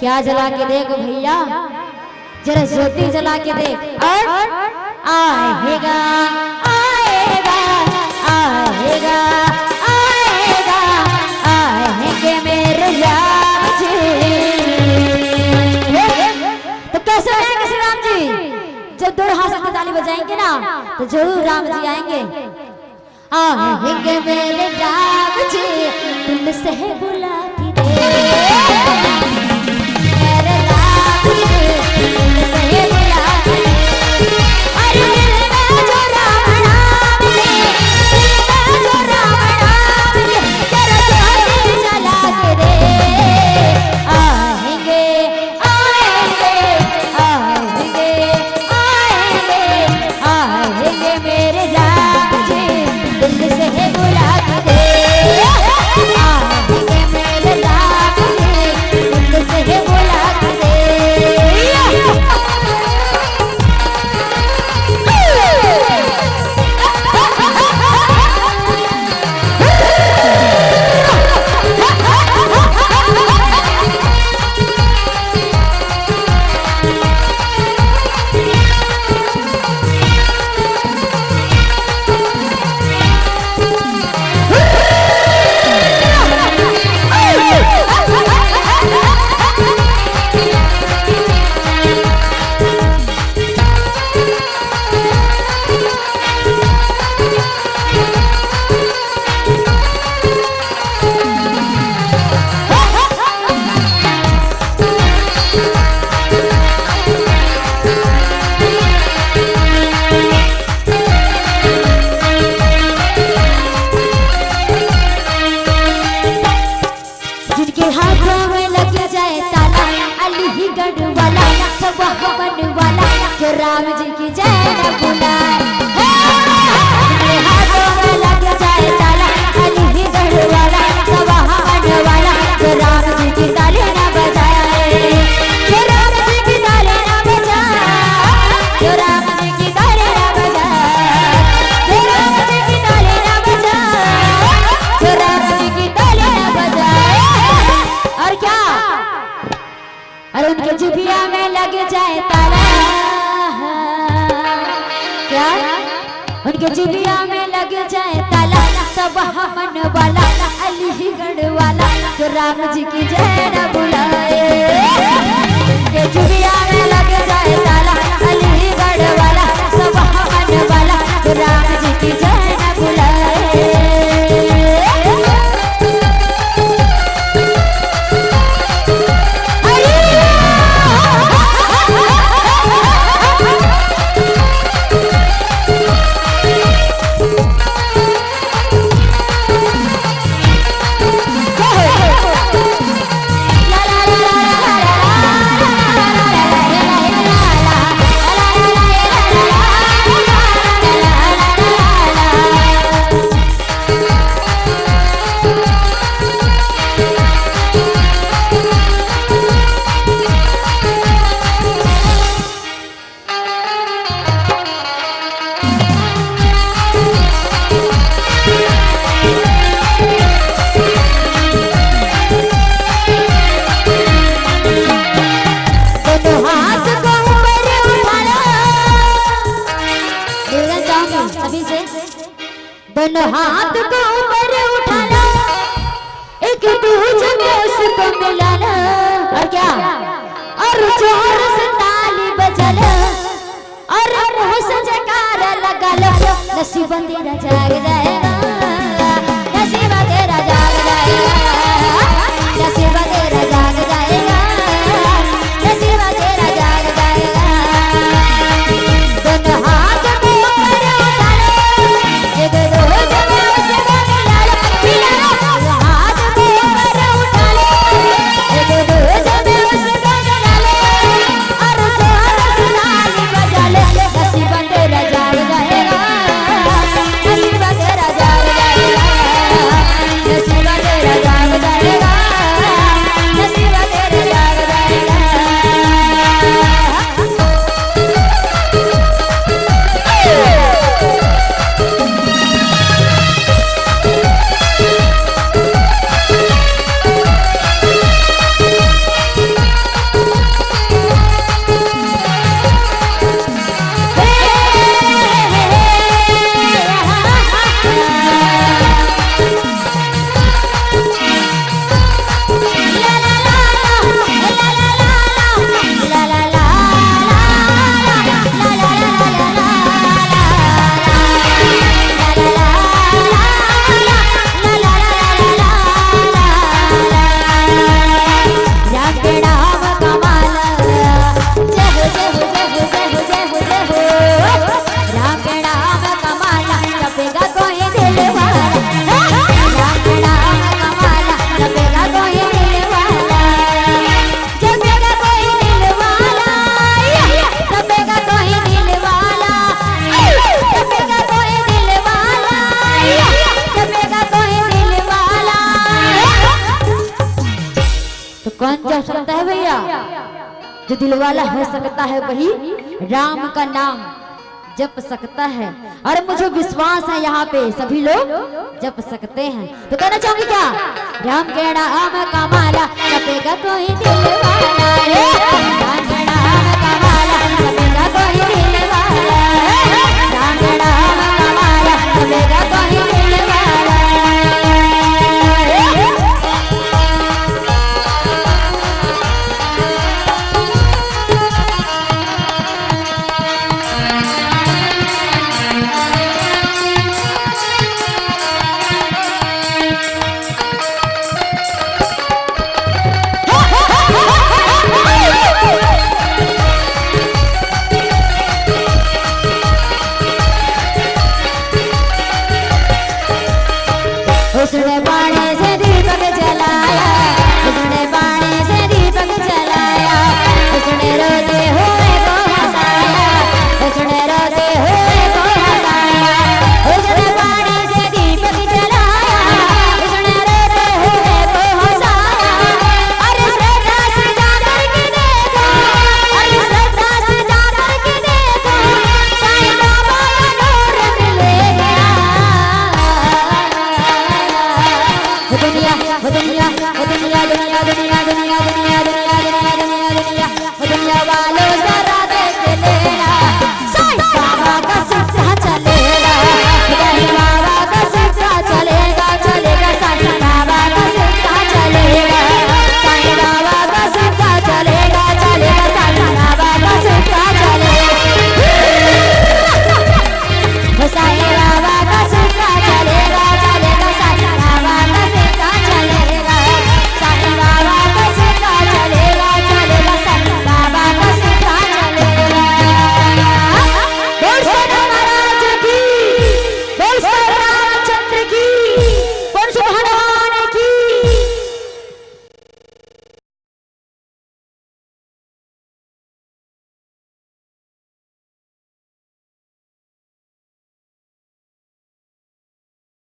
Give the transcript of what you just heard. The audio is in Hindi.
क्या जला के देख भैया, जरा ज्योति जला के देख। और आएगा आएगा आएगा आएगा आएंगे मेरे राम जी। तो कैसे आएंगे श्री राम जी? जब दो हाथ से ताली बजाएंगे ना तो जरूर राम जी आएंगे। आएंगे मेरे राम जी दिल से बुला के दे, मेरे राम जी दिल से बुला के दे। अरे दिल में जो राम नाम है, दिल में जो राम नाम है, जरा ज्योति जला के दे। आएंगे आएंगे आएंगे आएंगे आएंगे मेरे राम जी दिल से बुला के दे। आएंगे मेरे राम जी दिल से बुला के दे। राम जी की जय न बुलाए, हाथों में लग जाए ताला, अली गढ़ वाला सवाहन वाला, जो राम जी की ताली न बजाए, जो राम जी की ताली न बजाए, जो राम जी की ताली न बजाए, जो राम जी की ताली न बजाए, जो राम जी की ताली न बजाए। और क्या, और उनके जुबिया में लग जाए ताला, क्या उनके जिबिया में लग जाए ताला, सब हमन वाला अलीगढ़ वाला, तो राम जी की जय न बुलाए। उनके जिबिया में लग जाए ताला, अलीगढ़ वाला, सब हमन वाला, तो राम जी की जय न बुलाए। दोनों हाथ को ऊपर उठाना, एक दूजे में उसको मिलाना, और क्या, और जोर से ताली बजाना, और मुंह से जयकारा लगा लो, नसीब तेरा जाग जाएगा, नसीब तेरा जाग जाएगा, नसीब तेरा जाग जाएगा, नसीब तेरा जाग जाएगा। दोनों हाथ को ऊपर उठाना, एक दूजे में उसको मिलाना, मिलाना, हाथ को ऊपर उठाना, एक दूजे में उसको मिलाना, और जोर से ताली बजा ले, नसीब तेरा जाग जाएगा, नसीब तेरा जाग जाएगा, नसीब कौन जप सकता है भैया? जो दिल वाला हो सकता है वही राम का नाम जप सकता है। और मुझे विश्वास है यहाँ पे सभी लोग जप सकते हैं। तो कहना चाहूंगी क्या, राम के नाम का माला जपेगा कोई दिल वाला, राम के नाम का माला जपेगा कोई दिल वाला, राम के नाम का माला जपेगा कोई दिल वाला। उसने बाणे से दीपक जलाया, उसने बाणे से दीपक जलाया, उसने रोते हुए को हंसाया, उसने रोते हुए को हंसाया, उसने बाणे से दीपक जलाया, उसने रोते हुए को हंसाया। अरे श्रद्धा से जाकर के देखो, अरे श्रद्धा से जाकर के देखो, साईं बाबा का नूर मिलेगा। दुनिया दुनिया दुनिया दुनिया दुनिया दुनिया दुनिया दुनिया दुनिया दुनिया दुनिया दुनिया वालों जरा